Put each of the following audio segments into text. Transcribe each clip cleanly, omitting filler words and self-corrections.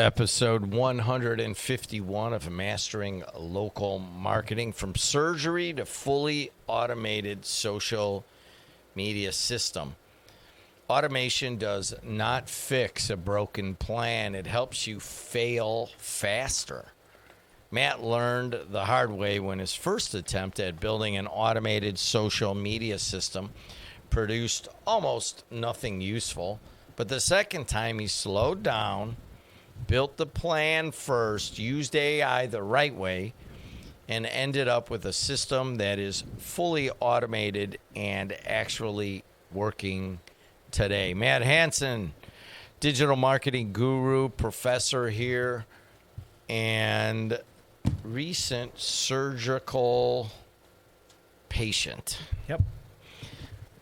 Episode 151 of Mastering Local Marketing, from surgery to fully automated social media system. Automation does not fix a broken plan. It helps you fail faster. Matt learned the hard way when his first attempt at building an automated social media system produced almost nothing useful. But the second time he slowed down, built the plan first, used AI the right way, and ended up with a system that is fully automated and actually working today. Matt Hansen, digital marketing guru, professor here, and recent surgical patient. Yep.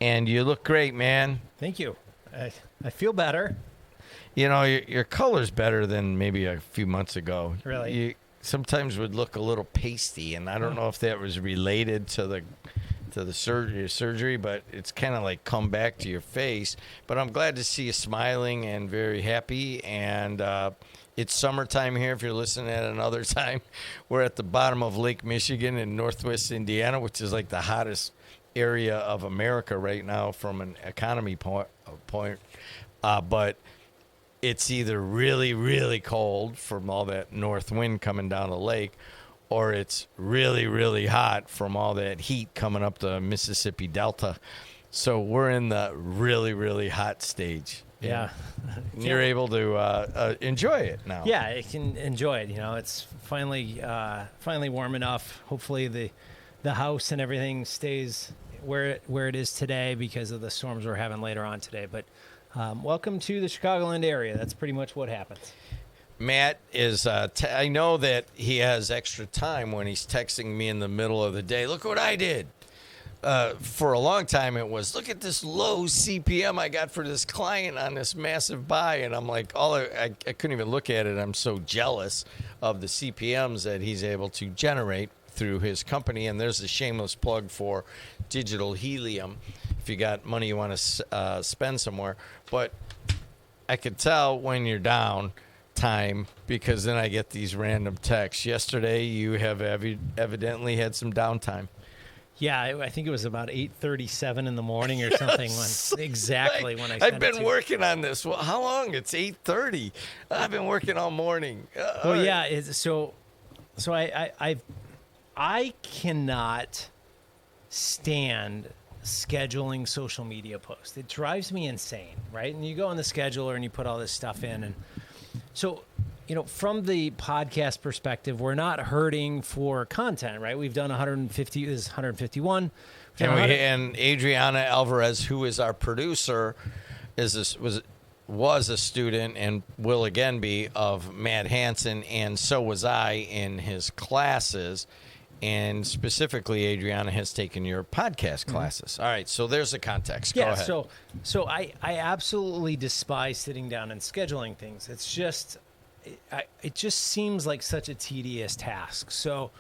And you look great, man. Thank you. I feel better. You know, your color's better than maybe a few months ago. Really? You sometimes would look a little pasty, and I don't know if that was related to the surgery, but it's kind of like come back to your face. But I'm glad to see you smiling and very happy. And it's summertime here. If you're listening at another time, we're at the bottom of Lake Michigan in Northwest Indiana, which is like the hottest area of America right now from an economy point. But it's either really, really cold from all that north wind coming down the lake, or it's really, really hot from all that heat coming up the Mississippi Delta. So we're in the really, really hot stage. Yeah. You're able to enjoy it now. Yeah, I can enjoy it. You know, it's finally warm enough. Hopefully the house and everything stays where it is today because of the storms we're having later on today. But welcome to the Chicagoland area. That's pretty much what happens. Matt is, I know that he has extra time when he's texting me in the middle of the day. Look what I did. For a long time, it was, look at this low CPM I got for this client on this massive buy. And I'm like, I couldn't even look at it. I'm so jealous of the CPMs that he's able to generate through his company. And there's a shameless plug for Digital Helium if you got money you want to spend somewhere. But I could tell when you're down time, because then I get these random texts. Yesterday, you have evidently had some downtime. Yeah, I think it was about 8:37 in the morning or something. Exactly when I sent I've been working on this. Well, how long? It's 8:30. I've been working all morning. Well, yeah. So I cannot stand scheduling social media posts. It drives me insane, right? And you go on the scheduler and you put all this stuff in. And so, you know, from the podcast perspective, we're not hurting for content, right? We've done 150, this is 151. And Adriana Alvarez, who is our producer, was a student and will again be of Matt Hansen, and so was I in his classes. And specifically, Adriana has taken your podcast classes. Mm-hmm. All right, so there's the context. Go ahead. So I absolutely despise sitting down and scheduling things. It's just, it just seems like such a tedious task. So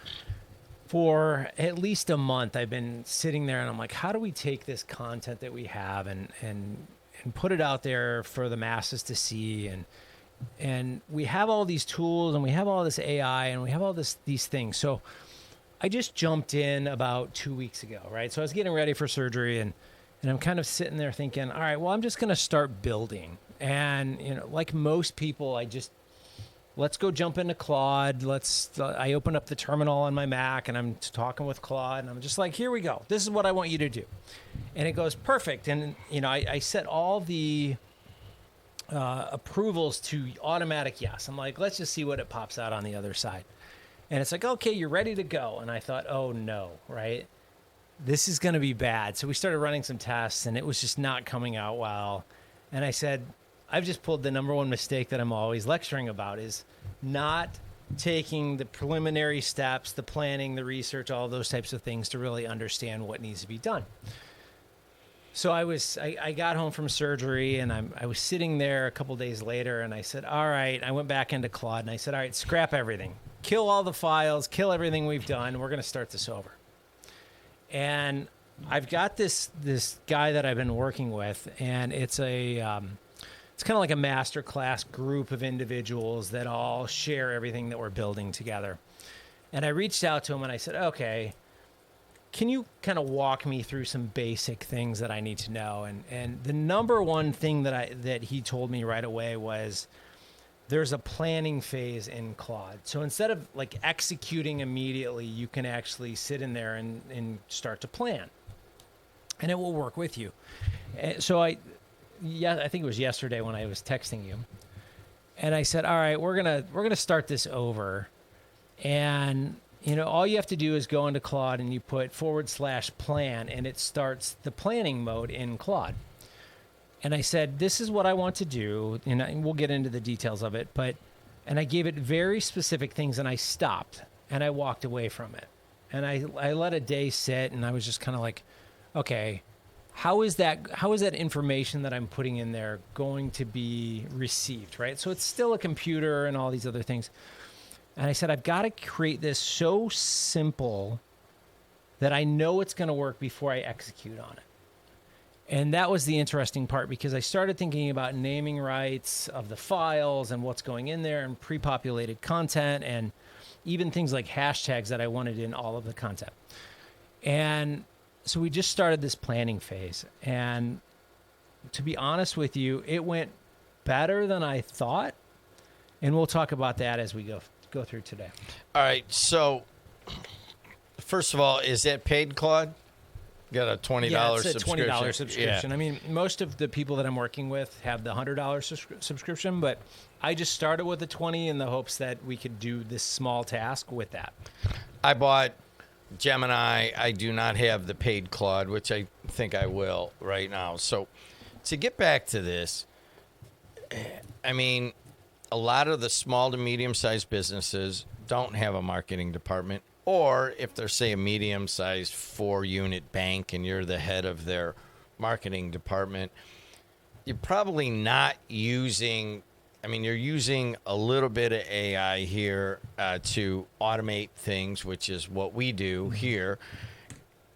for at least a month, I've been sitting there and I'm like, how do we take this content that we have and put it out there for the masses to see? And we have all these tools and we have all this AI and we have all these things. So I just jumped in about 2 weeks ago, right? So I was getting ready for surgery and I'm kind of sitting there thinking, all right, well, I'm just going to start building. And, you know, like most people, let's go jump into Claude. I open up the terminal on my Mac and I'm talking with Claude and I'm just like, here we go. This is what I want you to do. And it goes perfect. And, you know, I set all the approvals to automatic yes. I'm like, let's just see what it pops out on the other side. And it's like, okay, you're ready to go. And I thought, oh no, right? This is going to be bad. So we started running some tests and it was just not coming out well. And I said, I've just pulled the number one mistake that I'm always lecturing about, is not taking the preliminary steps, the planning, the research, all those types of things to really understand what needs to be done. So I got home from surgery and I was sitting there a couple days later and I said, all right, I went back into Claude and I said, all right, scrap everything. Kill all the files, kill everything we've done. We're going to start this over. And I've got this guy that I've been working with, and it's a it's kind of like a master class group of individuals that all share everything that we're building together. And I reached out to him and I said, okay, can you kind of walk me through some basic things that I need to know? And the number one thing that he told me right away was there's a planning phase in Claude. So instead of like executing immediately, you can actually sit in there and start to plan. And it will work with you. So I think it was yesterday when I was texting you. And I said, all right, we're gonna start this over. And all you have to do is go into Claude and you put /plan and it starts the planning mode in Claude. And I said, this is what I want to do. And we'll get into the details of it. And I gave it very specific things and I stopped and I walked away from it. And I let a day sit and I was just kind of like, okay, how is that information that I'm putting in there going to be received, right? So it's still a computer and all these other things. And I said, I've got to create this so simple that I know it's going to work before I execute on it. And that was the interesting part because I started thinking about naming rights of the files and what's going in there and pre-populated content and even things like hashtags that I wanted in all of the content. And so we just started this planning phase. And to be honest with you, it went better than I thought. And we'll talk about that as we go through today. All right. So, first of all, is that paid, Claude? Got a $20 it's a subscription. $20 subscription. Yeah. I mean, most of the people that I'm working with have the $100 subscription, but I just started with the 20 in the hopes that we could do this small task with that. I bought Gemini. I do not have the paid Claude, which I think I will right now. So, to get back to this, I mean, a lot of the small to medium-sized businesses don't have a marketing department, or if they're, say, a medium-sized 4-unit bank and you're the head of their marketing department, you're probably not using, you're using a little bit of AI here to automate things, which is what we do here.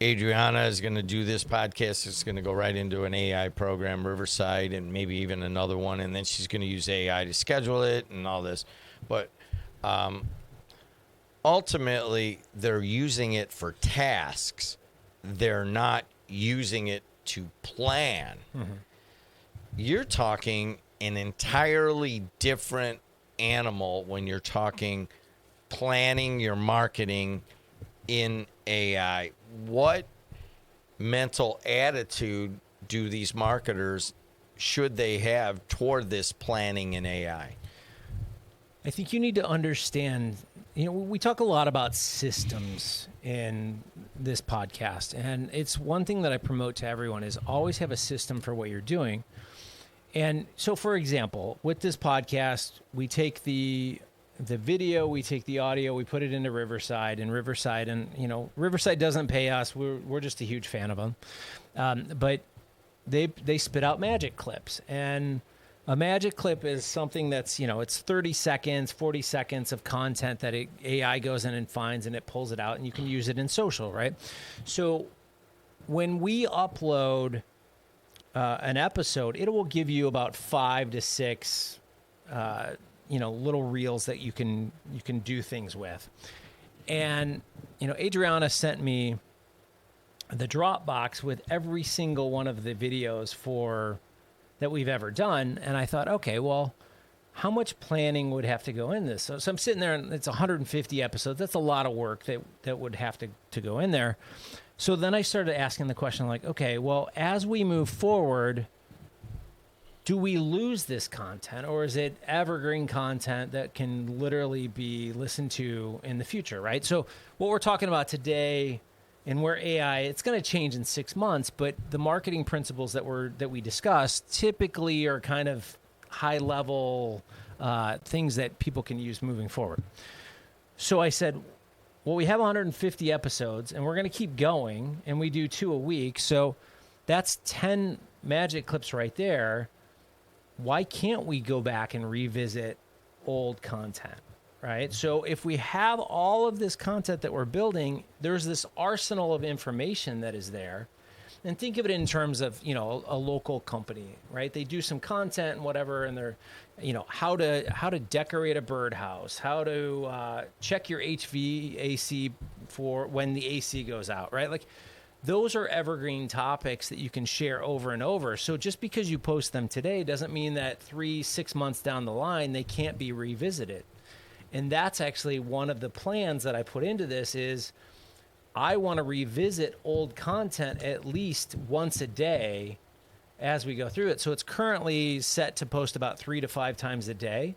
Adriana is going to do this podcast. It's going to go right into an AI program, Riverside, and maybe even another one. And then she's going to use AI to schedule it and all this. But ultimately, they're using it for tasks. They're not using it to plan. Mm-hmm. You're talking an entirely different animal when you're talking planning your marketing in AI. What mental attitude do these marketers should they have toward this planning in AI? I think you need to understand, we talk a lot about systems in this podcast, and it's one thing that I promote to everyone is always have a system for what you're doing. And so, for example, with this podcast, we take the video, we take the audio, we put it into Riverside, and Riverside doesn't pay us. We're just a huge fan of them. But they spit out magic clips, and a magic clip is something that's, it's 30 seconds, 40 seconds of content that AI goes in and finds, and it pulls it out, and you can use it in social, right? So when we upload an episode, it will give you about 5 to 6 little reels that you can do things with. And, Adriana sent me the Dropbox with every single one of the videos that we've ever done. And I thought, okay, well, how much planning would have to go in this? So I'm sitting there and it's 150 episodes. That's a lot of work that would have to go in there. So then I started asking the question like, okay, well, as we move forward, do we lose this content, or is it evergreen content that can literally be listened to in the future, right? So what we're talking about today and where AI, it's going to change in 6 months, but the marketing principles that we discussed typically are kind of high-level things that people can use moving forward. So I said, well, we have 150 episodes, and we're going to keep going, and we do 2 a week, so that's 10 magic clips right there. Why can't we go back and revisit old content, right? So if we have all of this content that we're building, there's this arsenal of information that is there. And think of it in terms of, a local company, right? They do some content and whatever, and they're, how to decorate a birdhouse, how to check your HVAC for when the AC goes out, right? Like, those are evergreen topics that you can share over and over. So just because you post them today doesn't mean that 3-6 months down the line, they can't be revisited. And that's actually one of the plans that I put into this is I want to revisit old content at least once a day as we go through it. So it's currently set to post about 3 to 5 times a day,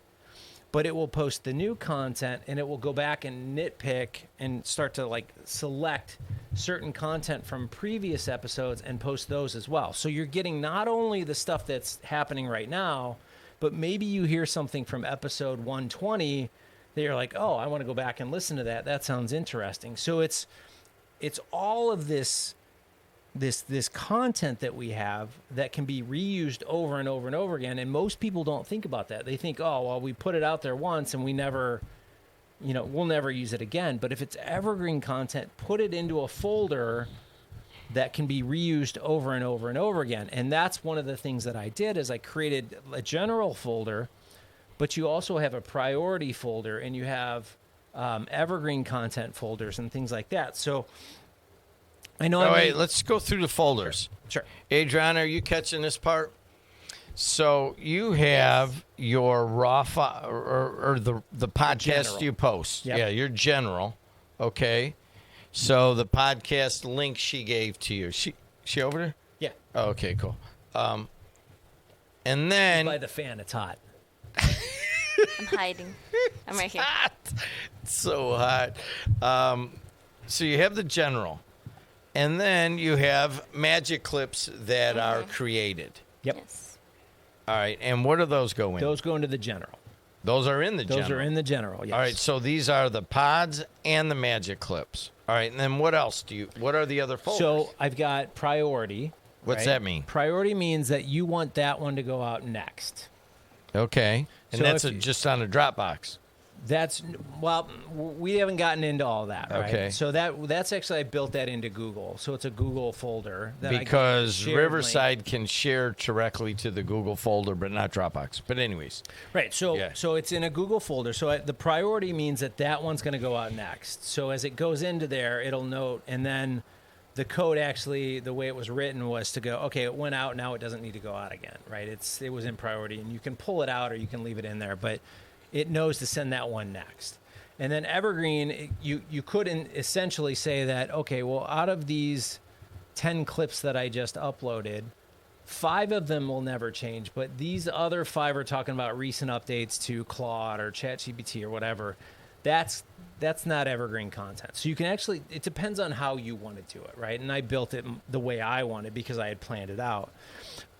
but it will post the new content and it will go back and nitpick and start to like select certain content from previous episodes and post those as well. So you're getting not only the stuff that's happening right now, but maybe you hear something from episode 120 that you're like, oh, I want to go back and listen to that. That sounds interesting. So it's all of this content that we have that can be reused over and over and over again. And most people don't think about that. They think, oh, well, we put it out there once and we never, we'll never use it again. But if it's evergreen content, put it into a folder that can be reused over and over and over again. And that's one of the things that I did is I created a general folder, but you also have a priority folder and you have evergreen content folders and things like that. So I know. Wait, let's go through the folders. Sure. Adriana, are you catching this part? So you have your raw or the podcast General. you post. Yep. Yeah, your general. Okay. So the podcast link she gave to you. She over there? Yeah. Oh, okay, cool. And then By the fan, it's hot. I'm hiding. I'm right here. hot. It's so hot. So you have the general. And then you have magic clips that are created. Yep. Yes. All right. And what do those go in? Those go into the general. Those are in the Those general. are in the general. Yes. All right. So these are the pods and the magic clips. All right. And then what else what are the other folders? So I've got priority. What's right? that mean? Priority means that you want that one to go out next. Okay. And So that's if you- just on a Dropbox. That's, well, we haven't gotten into all that, right? Okay. So that's actually, I built that into Google. So it's a Google folder. That I Because shared Riverside link. can share directly to the Google folder, but not Dropbox. But anyways. Right. So Yeah. so it's in a Google folder. So the priority means that one's going to go out next. So as it goes into there, it'll note, and then the code actually, the way it was written was to go, okay, it went out, now it doesn't need to go out again, right? It was in priority, and you can pull it out or you can leave it in there, but it knows to send that one next. And then evergreen, you could essentially say that, okay, well, out of these 10 clips that I just uploaded, 5 of them will never change, but these other 5 are talking about recent updates to Claude or ChatGPT or whatever. That's not evergreen content. So you can actually, it depends on how you want to do it, right? And I built it the way I wanted because I had planned it out.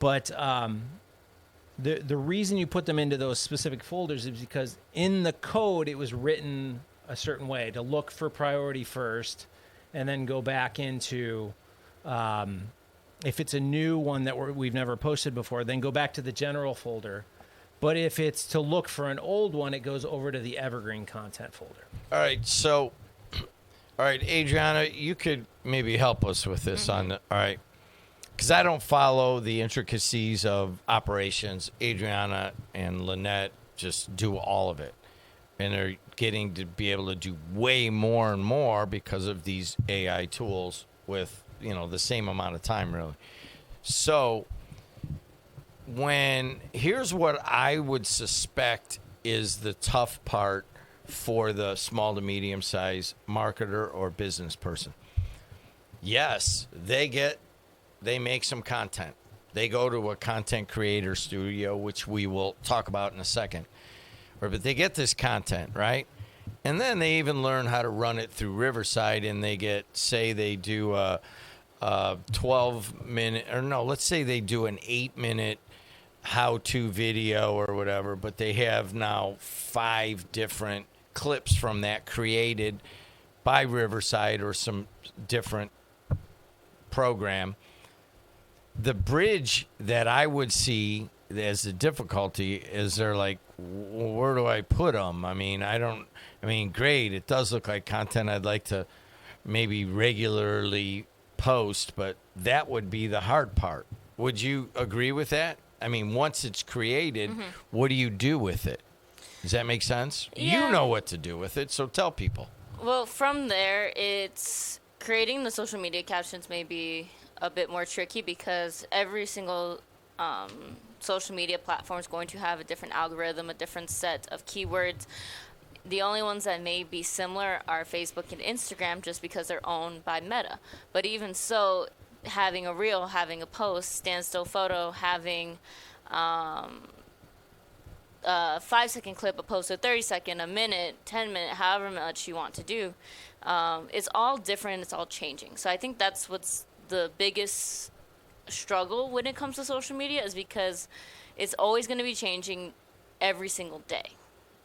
But the reason you put them into those specific folders is because in the code it was written a certain way to look for priority first and then go back into if it's a new one that we've never posted before, then go back to the general folder. But if it's to look for an old one, it goes over to the evergreen content folder. All right. So, all right, Adriana, you could maybe help us with this all right. Because I don't follow the intricacies of operations. Adriana and Lynette just do all of it. And they're getting to be able to do way more and more because of these AI tools with, the same amount of time, really. So here's what I would suspect is the tough part for the small to medium sized marketer or business person. Yes, they make some content. They go to a content creator studio, which we will talk about in a second. But they get this content, right? And then they even learn how to run it through Riverside, and they they do a 12-minute, or no, let's say they do an 8-minute how-to video or whatever, but they have now 5 different clips from that created by Riverside or some different program. The bridge that I would see as the difficulty is they're like, where do I put them? Great. It does look like content I'd like to maybe regularly post, but that would be the hard part. Would you agree with that? I mean, once it's created, what do you do with it? Does that make sense? Yeah. You know what to do with it, so tell people. Well, from there, it's creating the social media captions may be a bit more tricky because every single social media platform is going to have a different algorithm, a different set of keywords. The only ones that may be similar are Facebook and Instagram just because they're owned by Meta. But even so, having a reel, having a post, standstill photo, having a 5-second clip, a post, a 30-second, a minute, 10-minute, however much you want to do, it's all different. It's all changing. So I think that's what's the biggest struggle when it comes to social media is because it's always going to be changing every single day.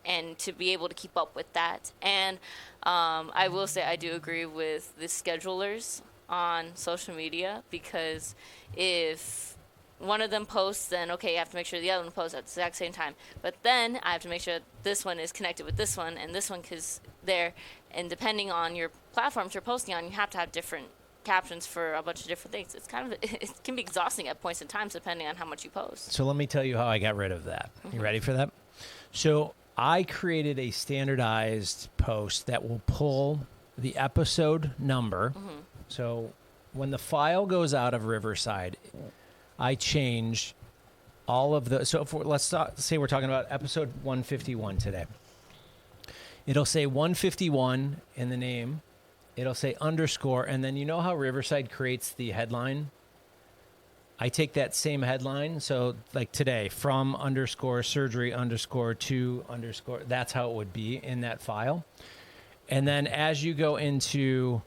And to be able to keep up with that. And I will say I do agree with the schedulers on social media because if one of them posts, then okay, you have to make sure the other one posts at the exact same time. But then I have to make sure this one is connected with this one and this one is there. And depending on your platforms you're posting on, you have to have different captions for a bunch of different things. It's kind of it can be exhausting at points in time depending on how much you post. So let me tell you how I got rid of that. You ready for that? So I created a standardized post that will pull the episode number. So when the file goes out of Riverside, I change all of the. So if let's say we're talking about episode 151 today. It'll say 151 in the name. It'll say underscore, and then you know how Riverside creates the headline? I take that same headline, so like today, from underscore surgery underscore to underscore, that's how it would be in that file. And then as you go into,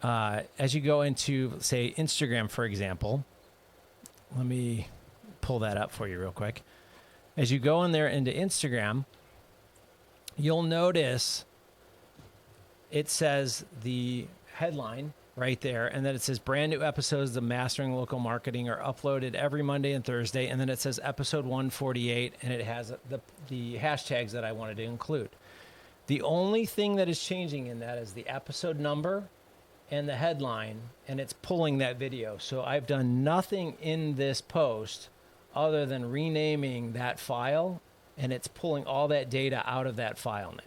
say, Instagram, for example, let me pull that up for you real quick. As you go in there into Instagram, you'll notice it says the headline right there, and then it says brand new episodes of Mastering Local Marketing are uploaded every Monday and Thursday, and then it says episode 148, and it has the hashtags that I wanted to include. The only thing that is changing in that is the episode number and the headline, and it's pulling that video. So I've done nothing in this post other than renaming that file, and it's pulling all that data out of that file name.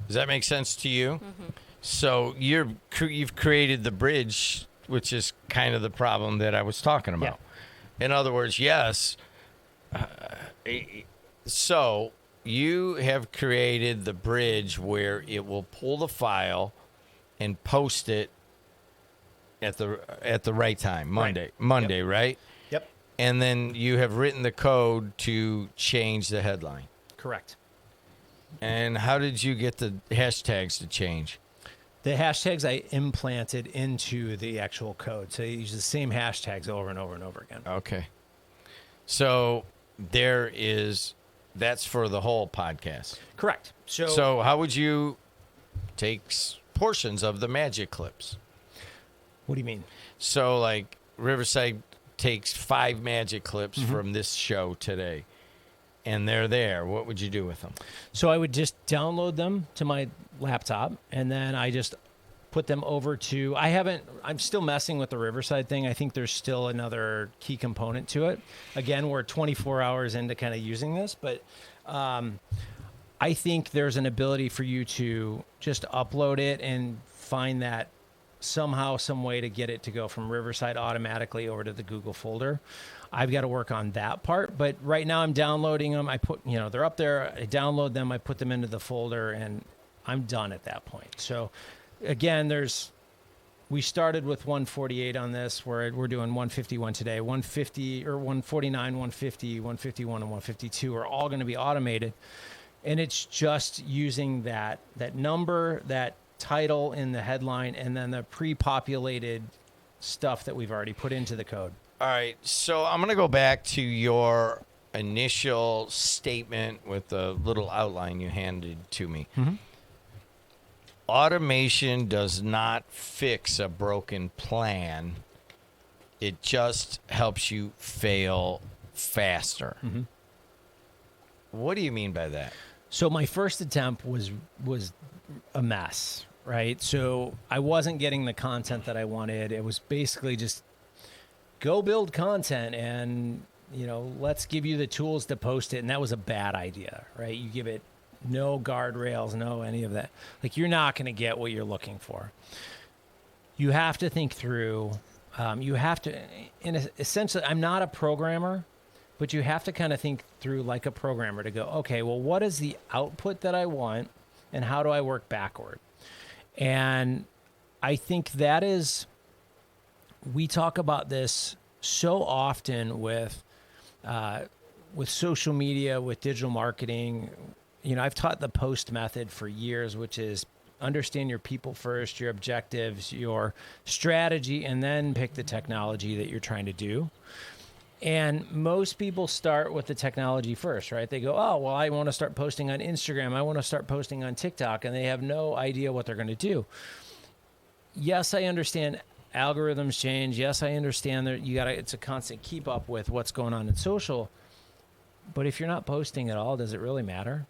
Does that make sense to you? So you've created the bridge, which is kind of the problem that I was talking about. Yeah. In other words, yes. So you have created the bridge where it will pull the file and post it at the right time, Monday, right? Yep. And then you have written the code to change the headline. Correct. And how did you get the hashtags to change? The hashtags I implanted into the actual code. So you use the same hashtags over and over and over again. Okay. So that's for the whole podcast. Correct. So how would you take portions of the magic clips? What do you mean? So like Riverside takes 5 magic clips from this show today, and they're there. What would you do with them? So I would just download them to my laptop, and then I just put them over to, I'm still messing with the Riverside thing. I think there's still another key component to it. Again, we're 24 hours into kind of using this, but I think there's an ability for you to just upload it and find that somehow, some way to get it to go from Riverside automatically over to the Google folder. I've got to work on that part, but right now I'm downloading them. I put, they're up there. I download them. I put them into the folder, and I'm done at that point. So again, we started with 148 on this. We're doing 151 today. 150 or 149, 150, 151, and 152 are all going to be automated, and it's just using that number, that title in the headline, and then the pre-populated stuff that we've already put into the code. All right, so I'm going to go back to your initial statement with the little outline you handed to me. Automation does not fix a broken plan. It just helps you fail faster. What do you mean by that? So my first attempt was a mess. right? So I wasn't getting the content that I wanted. It was basically just go build content and, let's give you the tools to post it. And that was a bad idea, right? You give it no guardrails, no any of that. Like, you're not going to get what you're looking for. You have to think through, essentially, I'm not a programmer, but you have to kind of think through like a programmer to go, okay, well, what is the output that I want and how do I work backward? And I think that is, we talk about this so often with social media, with digital marketing. I've taught the POST method for years, which is understand your people first, your objectives, your strategy, and then pick the technology that you're trying to do. And most people start with the technology first, right? They go, oh, well, I want to start posting on Instagram. I want to start posting on TikTok, and they have no idea what they're going to do. Yes, I understand algorithms change. Yes, I understand that it's a constant keep up with what's going on in social. But if you're not posting at all, does it really matter?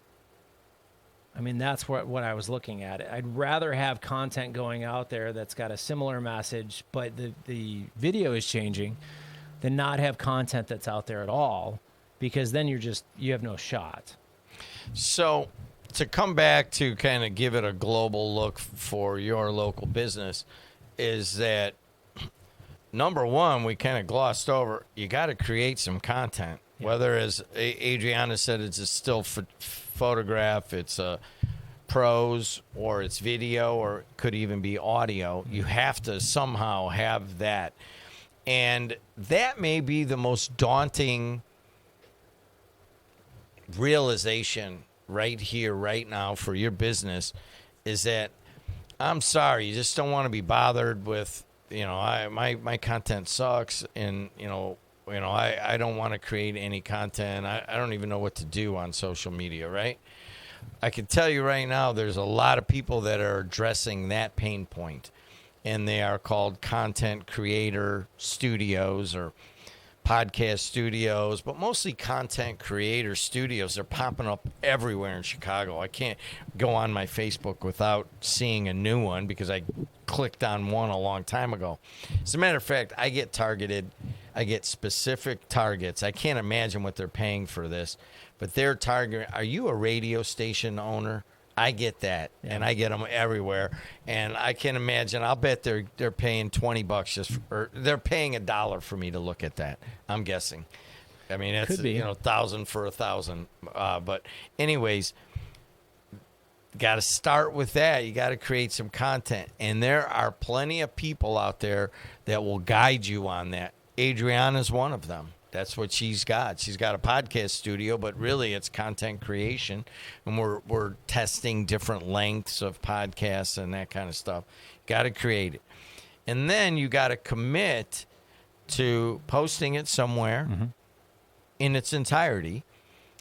I mean, that's what I was looking at. I'd rather have content going out there that's got a similar message, but the video is changing, than not have content that's out there at all, because then you have no shot. So to come back to kind of give it a global look for your local business is that, number one, we kind of glossed over, you got to create some content. Yeah. Whether, as Adriana said, it's a still photograph, it's a prose, or it's video, or it could even be audio. You have to somehow have that. And that may be the most daunting realization right here, right now for your business, is that, I'm sorry, you just don't want to be bothered with, my content sucks, and, I don't want to create any content. I don't even know what to do on social media, right? I can tell you right now, there's a lot of people that are addressing that pain point. And they are called content creator studios or podcast studios, but mostly content creator studios. They're popping up everywhere in Chicago. I can't go on my Facebook without seeing a new one because I clicked on one a long time ago. As a matter of fact, I get targeted. I get specific targets. I can't imagine what they're paying for this, but they're targeting, are you a radio station owner? I get that, and I get them everywhere. And I can imagine, I'll bet they're paying $20 or they're paying $1 for me to look at that. I'm guessing. I mean, it's 1,000 for 1,000. But anyways, got to start with that. You got to create some content, and there are plenty of people out there that will guide you on that. Adriana's one of them. That's what she's got. She's got a podcast studio, but really it's content creation. And we're testing different lengths of podcasts and that kind of stuff. Got to create it. And then you got to commit to posting it somewhere in its entirety.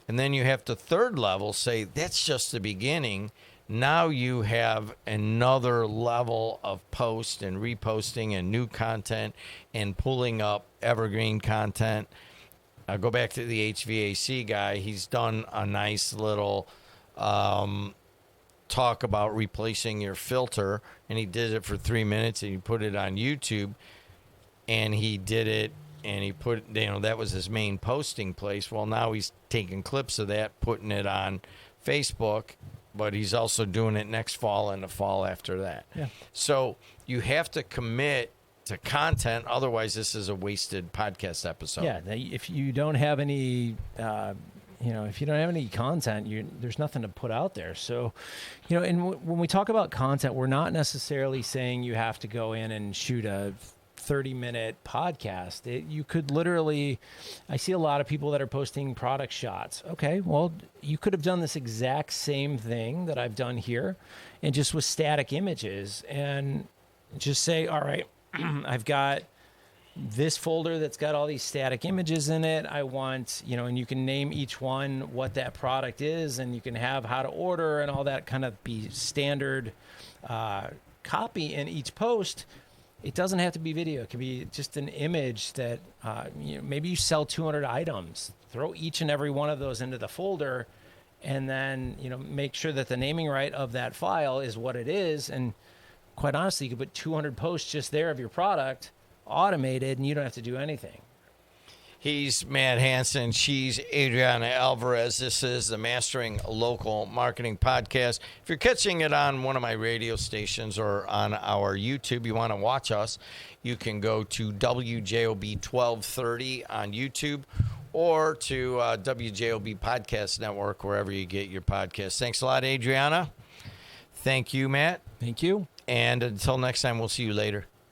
And then you have to third level say, that's just the beginning. Now you have another level of post and reposting and new content and pulling up evergreen content. I'll go back to the HVAC guy. He's done a nice little talk about replacing your filter, and he did it for 3 minutes, and he put it on YouTube, and he did it, and he put, that was his main posting place. Well, now he's taking clips of that, putting it on Facebook, but he's also doing it next fall and the fall after that. Yeah. So you have to commit to content, otherwise this is a wasted podcast episode. Yeah, if you don't have any, if you don't have any content, there's nothing to put out there. So, and when we talk about content, we're not necessarily saying you have to go in and shoot a 30-minute podcast. You could literally, I see a lot of people that are posting product shots. Okay, well, you could have done this exact same thing that I've done here, and just with static images, and just say, all right, I've got this folder that's got all these static images in it. I want, and you can name each one what that product is, and you can have how to order and all that kind of be standard copy in each post. It doesn't have to be video. It can be just an image that, maybe you sell 200 items. Throw each and every one of those into the folder and then, make sure that the naming right of that file is what it is. And quite honestly, you could put 200 posts just there of your product automated, and you don't have to do anything. He's Matt Hansen. She's Adriana Alvarez. This is the Mastering Local Marketing Podcast. If you're catching it on one of my radio stations or on our YouTube, you want to watch us, you can go to WJOB 1230 on YouTube or to WJOB Podcast Network, wherever you get your podcasts. Thanks a lot, Adriana. Thank you, Matt. Thank you. And until next time, we'll see you later.